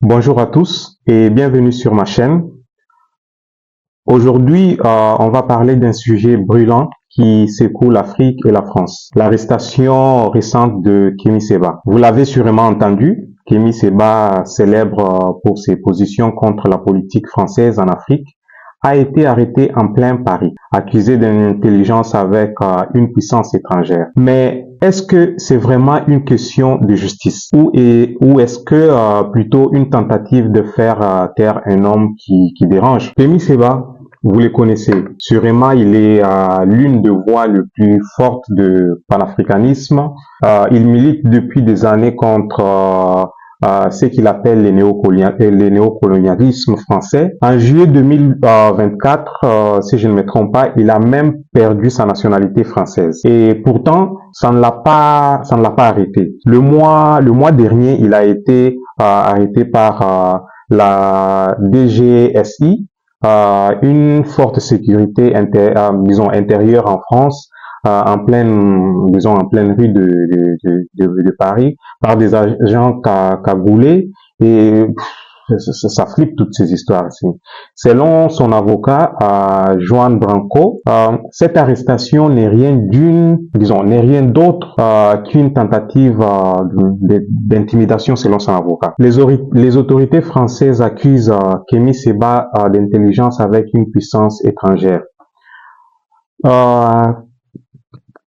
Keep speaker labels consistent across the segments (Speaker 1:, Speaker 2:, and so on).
Speaker 1: Bonjour à tous et bienvenue sur ma chaîne. Aujourd'hui, on va parler d'un sujet brûlant qui secoue l'Afrique et la France. L'arrestation récente de Kémy Séba. Vous l'avez sûrement entendu, Kémy Séba, célèbre pour ses positions contre la politique française en Afrique, a été arrêté en plein Paris, accusé d'intelligence avec une puissance étrangère. Mais est-ce que c'est vraiment une question de justice ou est-ce que plutôt une tentative de faire taire un homme qui dérange? Kémy Séba, vous le connaissez. Sûrement, il est l'une des voix les plus fortes de panafricanisme. Il milite depuis des années contre ce qu'il appelle les néocolonialismes français. En juillet 2024, si je ne me trompe pas, il a même perdu sa nationalité française. Et pourtant, ça ne l'a pas arrêté. Le mois dernier, il a été arrêté par la DGSI, une forte sécurité intérieure en France, en pleine rue de Paris, par des agents cagoulés, et ça flippe toutes ces histoires-ci. Selon son avocat, Juan Branco, cette arrestation n'est rien d'autre qu'une tentative d'intimidation selon son avocat. Les autorités françaises accusent Kémy Séba d'intelligence avec une puissance étrangère.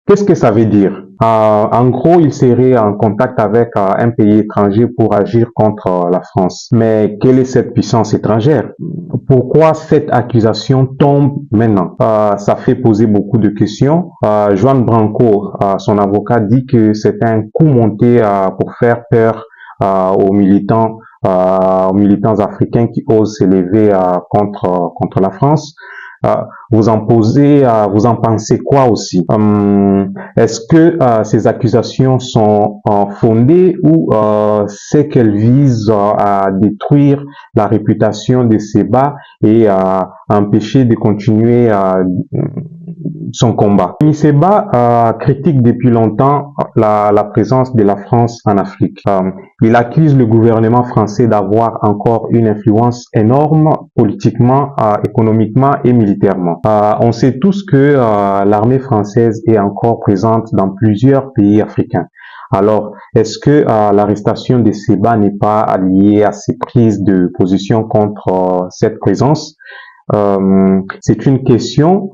Speaker 1: Qu'est-ce que ça veut dire? En gros, il serait en contact avec un pays étranger pour agir contre la France. Mais quelle est cette puissance étrangère? Pourquoi cette accusation tombe maintenant? Ça fait poser beaucoup de questions. Juan Branco, son avocat, dit que c'est un coup monté pour faire peur aux militants africains qui osent s'élever contre la France. Vous en pensez quoi aussi? Est-ce que ces accusations sont fondées ou c'est qu'elles visent à détruire la réputation de Séba et à empêcher de continuer son combat? Kémy Séba critique depuis longtemps la présence de la France en Afrique. Il accuse le gouvernement français d'avoir encore une influence énorme politiquement, économiquement et militairement. On sait tous que l'armée française est encore présente dans plusieurs pays africains. Alors, est-ce que l'arrestation de Séba n'est pas liée à ces prises de position contre cette présence? C'est une question,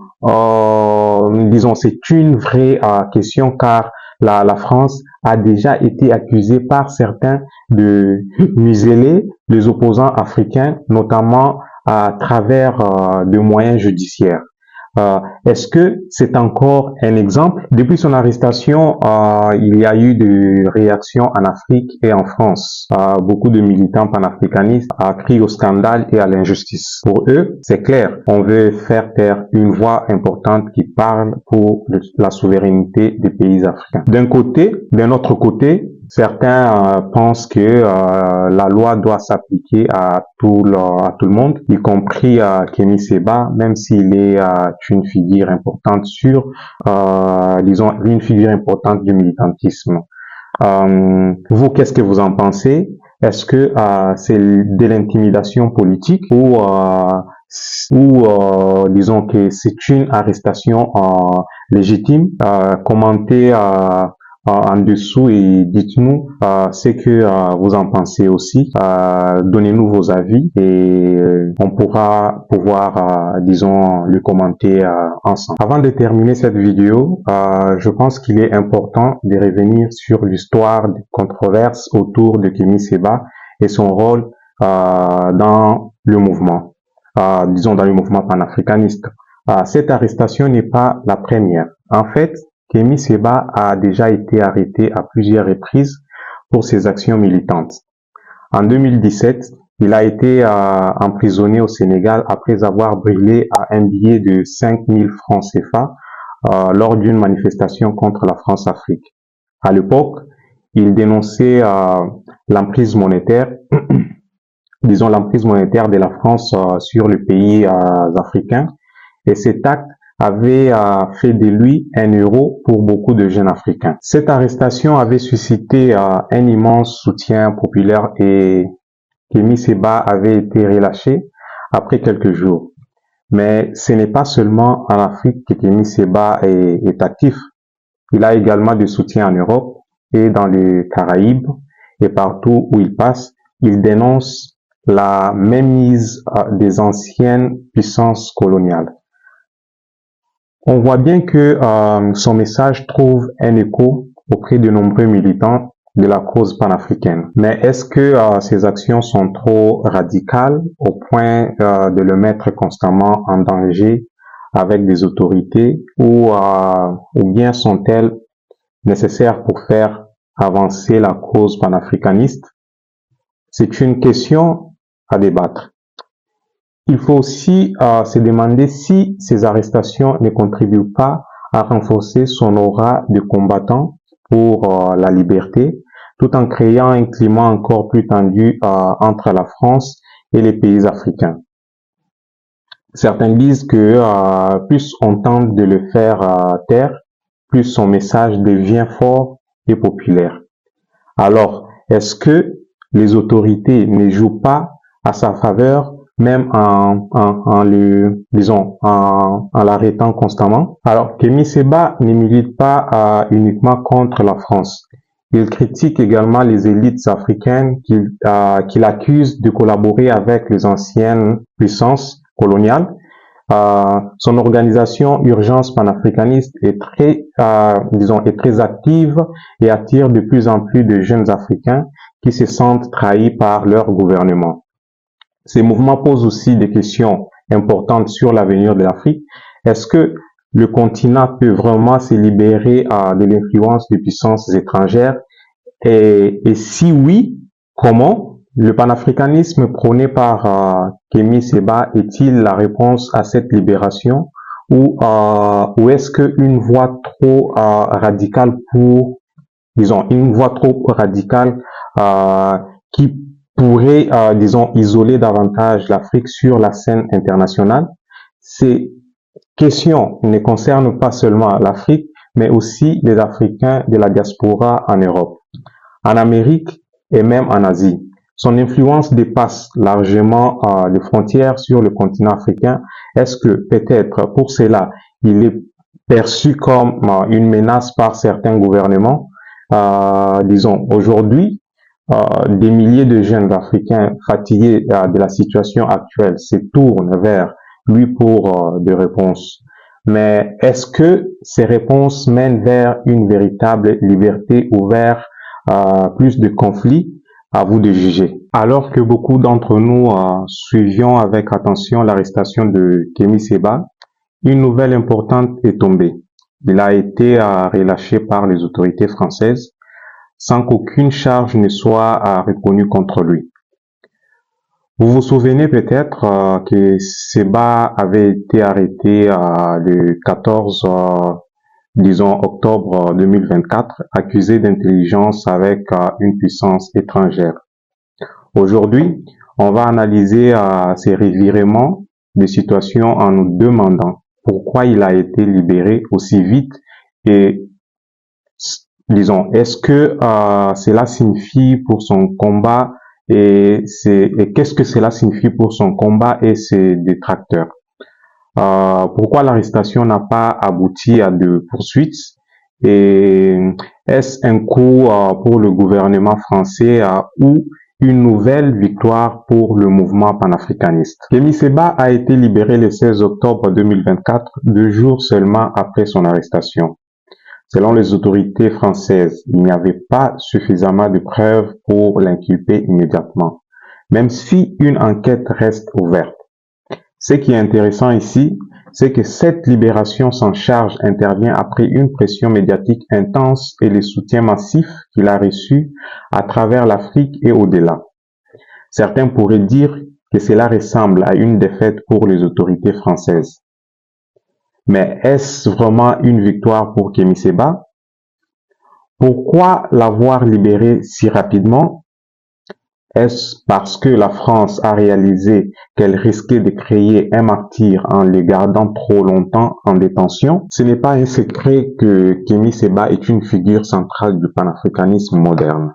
Speaker 1: c'est une vraie question, car la France a déjà été accusée par certains de museler les opposants africains, notamment à travers de moyens judiciaires. Est-ce que c'est encore un exemple? Depuis son arrestation, il y a eu des réactions en Afrique et en France. Beaucoup de militants panafricanistes crient au scandale et à l'injustice. Pour eux, c'est clair, on veut faire taire une voix importante qui parle pour la souveraineté des pays africains. D'un autre côté, certains pensent que la loi doit s'appliquer à tout le monde, y compris Kémy Séba, même s'il est une figure importante une figure importante du militantisme. Vous, qu'est-ce que vous en pensez? Est-ce que c'est de l'intimidation politique ou disons que c'est une arrestation légitime? Commentez en dessous et dites-nous ce que vous en pensez aussi. Donnez-nous vos avis et on pourra le commenter ensemble. Avant de terminer cette vidéo, je pense qu'il est important de revenir sur l'histoire des controverses autour de Kémy Séba et son rôle dans le mouvement, dans le mouvement panafricaniste. Cette arrestation n'est pas la première. En fait, Kémy Séba a déjà été arrêté à plusieurs reprises pour ses actions militantes. En 2017, il a été emprisonné au Sénégal après avoir brûlé un billet de 5000 francs CFA lors d'une manifestation contre la France-Afrique. À l'époque, il dénonçait l'emprise monétaire, l'emprise monétaire de la France sur les pays africains, et cet acte avait fait de lui un héros pour beaucoup de jeunes Africains. Cette arrestation avait suscité un immense soutien populaire et Kémy Séba avait été relâché après quelques jours. Mais ce n'est pas seulement en Afrique que Kémy Séba est actif. Il a également du soutien en Europe et dans les Caraïbes, et partout où il passe, il dénonce la mainmise des anciennes puissances coloniales. On voit bien que son message trouve un écho auprès de nombreux militants de la cause panafricaine. Mais est-ce que ces actions sont trop radicales au point de le mettre constamment en danger avec des autorités ou bien sont-elles nécessaires pour faire avancer la cause panafricaniste? C'est une question à débattre. Il faut aussi se demander si ces arrestations ne contribuent pas à renforcer son aura de combattant pour la liberté, tout en créant un climat encore plus tendu entre la France et les pays africains. Certains disent que plus on tente de le faire taire, plus son message devient fort et populaire. Alors, est-ce que les autorités ne jouent pas à sa faveur, même en l'arrêtant constamment? Alors, Kémy Séba ne milite pas uniquement contre la France. Il critique également les élites africaines qu'il accuse de collaborer avec les anciennes puissances coloniales. Son organisation Urgence panafricaniste est très active et attire de plus en plus de jeunes Africains qui se sentent trahis par leur gouvernement. Ces mouvements posent aussi des questions importantes sur l'avenir de l'Afrique. Est-ce que le continent peut vraiment se libérer de l'influence des puissances étrangères? Et si oui, comment? Le panafricanisme prôné par Kémy Séba est-il la réponse à cette libération ou est-ce qu'une voie trop radicale qui pourrait, isoler davantage l'Afrique sur la scène internationale? Ces questions ne concernent pas seulement l'Afrique, mais aussi les Africains de la diaspora en Europe, en Amérique et même en Asie. Son influence dépasse largement les frontières sur le continent africain. Est-ce que peut-être pour cela, il est perçu comme une menace par certains gouvernements? Aujourd'hui, des milliers de jeunes Africains fatigués de la situation actuelle se tournent vers lui pour des réponses. Mais est-ce que ces réponses mènent vers une véritable liberté ou vers plus de conflits? À vous de juger. Alors que beaucoup d'entre nous suivions avec attention l'arrestation de Kémy Séba, une nouvelle importante est tombée. Il a été relâché par les autorités françaises sans qu'aucune charge ne soit reconnue contre lui. Vous vous souvenez peut-être que Séba avait été arrêté le 14 octobre 2024, accusé d'intelligence avec une puissance étrangère. Aujourd'hui, on va analyser ces revirements de situation en nous demandant pourquoi il a été libéré aussi vite et est-ce que cela signifie pour son combat et qu'est-ce que cela signifie pour son combat et ses détracteurs? Pourquoi l'arrestation n'a pas abouti à de poursuites et est-ce un coup pour le gouvernement français ou une nouvelle victoire pour le mouvement panafricaniste? Kémy Séba a été libéré le 16 octobre 2024, 2 jours seulement après son arrestation. Selon les autorités françaises, il n'y avait pas suffisamment de preuves pour l'inculper immédiatement, même si une enquête reste ouverte. Ce qui est intéressant ici, c'est que cette libération sans charge intervient après une pression médiatique intense et le soutien massif qu'il a reçu à travers l'Afrique et au-delà. Certains pourraient dire que cela ressemble à une défaite pour les autorités françaises. Mais est-ce vraiment une victoire pour Kémy Séba? Pourquoi l'avoir libéré si rapidement? Est-ce parce que la France a réalisé qu'elle risquait de créer un martyr en le gardant trop longtemps en détention? Ce n'est pas un secret que Kémy Séba est une figure centrale du panafricanisme moderne.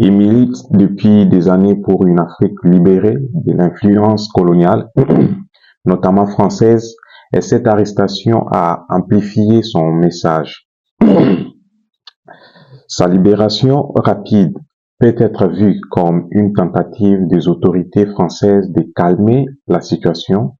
Speaker 1: Il milite depuis des années pour une Afrique libérée de l'influence coloniale, notamment française, et cette arrestation a amplifié son message. Sa libération rapide peut être vue comme une tentative des autorités françaises de calmer la situation,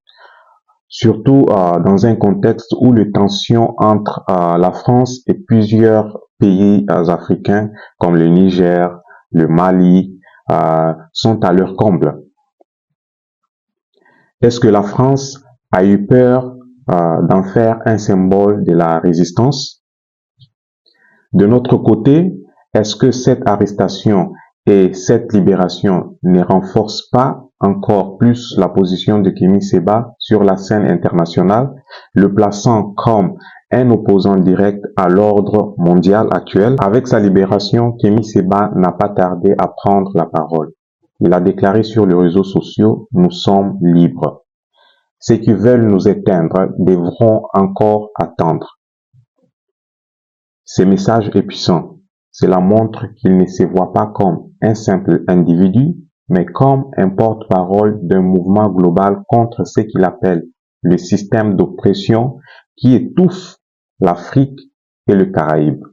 Speaker 1: surtout dans un contexte où les tensions entre la France et plusieurs pays africains comme le Niger, le Mali, sont à leur comble. Est-ce que la France a eu peur d'en faire un symbole de la résistance? De notre côté, est-ce que cette arrestation et cette libération ne renforcent pas encore plus la position de Kémy Séba sur la scène internationale, le plaçant comme un opposant direct à l'ordre mondial actuel? Avec sa libération, Kémy Séba n'a pas tardé à prendre la parole. Il a déclaré sur les réseaux sociaux « Nous sommes libres ». Ceux qui veulent nous éteindre devront encore attendre. Ce message est puissant. Cela montre qu'il ne se voit pas comme un simple individu, mais comme un porte-parole d'un mouvement global contre ce qu'il appelle le système d'oppression qui étouffe l'Afrique et le Caraïbe.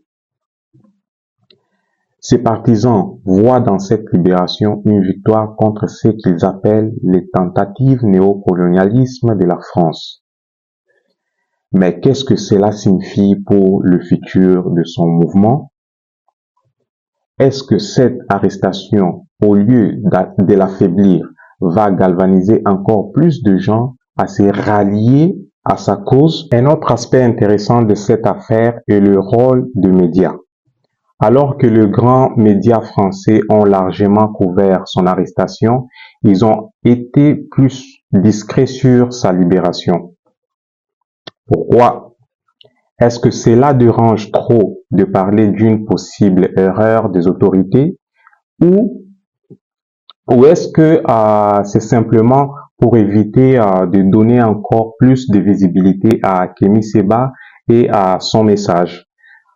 Speaker 1: Ses partisans voient dans cette libération une victoire contre ce qu'ils appellent les tentatives néocolonialisme de la France. Mais qu'est-ce que cela signifie pour le futur de son mouvement? Est-ce que cette arrestation, au lieu de l'affaiblir, va galvaniser encore plus de gens à se rallier à sa cause? Un autre aspect intéressant de cette affaire est le rôle des médias. Alors que les grands médias français ont largement couvert son arrestation, ils ont été plus discrets sur sa libération. Pourquoi? Est-ce que cela dérange trop de parler d'une possible erreur des autorités ou est-ce que c'est simplement pour éviter de donner encore plus de visibilité à Kémy Séba et à son message?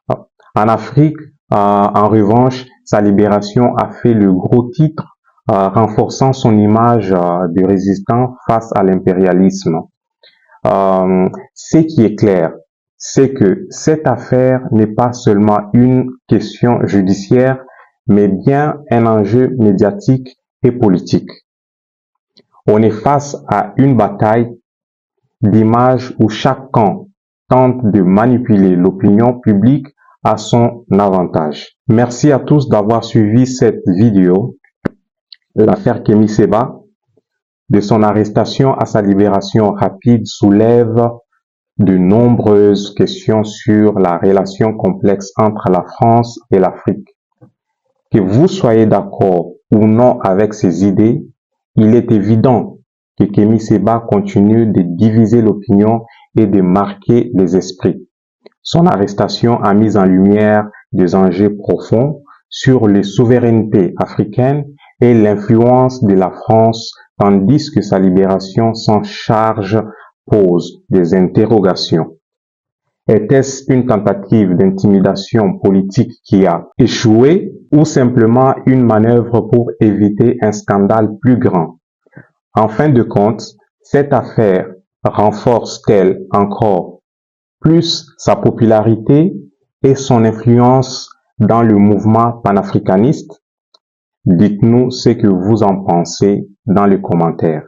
Speaker 1: En Afrique, en revanche, sa libération a fait le gros titre, renforçant son image de résistant face à l'impérialisme. Ce qui est clair, c'est que cette affaire n'est pas seulement une question judiciaire, mais bien un enjeu médiatique et politique. On est face à une bataille d'image où chaque camp tente de manipuler l'opinion publique à son avantage. Merci à tous d'avoir suivi cette vidéo. L'affaire Kémy Séba, de son arrestation à sa libération rapide, soulève de nombreuses questions sur la relation complexe entre la France et l'Afrique. Que vous soyez d'accord ou non avec ces idées, il est évident que Kémy Séba continue de diviser l'opinion et de marquer les esprits. Son arrestation a mis en lumière des enjeux profonds sur les souverainetés africaines et l'influence de la France, tandis que sa libération sans charge pose des interrogations. Était-ce une tentative d'intimidation politique qui a échoué ou simplement une manœuvre pour éviter un scandale plus grand? En fin de compte, cette affaire renforce-t-elle encore plus sa popularité et son influence dans le mouvement panafricaniste? Dites-nous ce que vous en pensez dans les commentaires.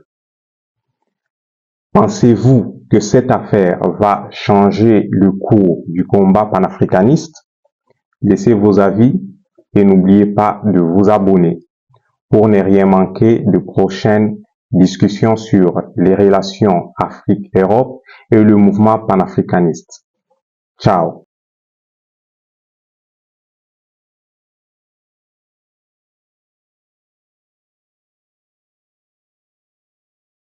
Speaker 1: Pensez-vous que cette affaire va changer le cours du combat panafricaniste? Laissez vos avis et n'oubliez pas de vous abonner pour ne rien manquer de prochaines discussions sur les relations Afrique-Europe et le mouvement panafricaniste. Ciao!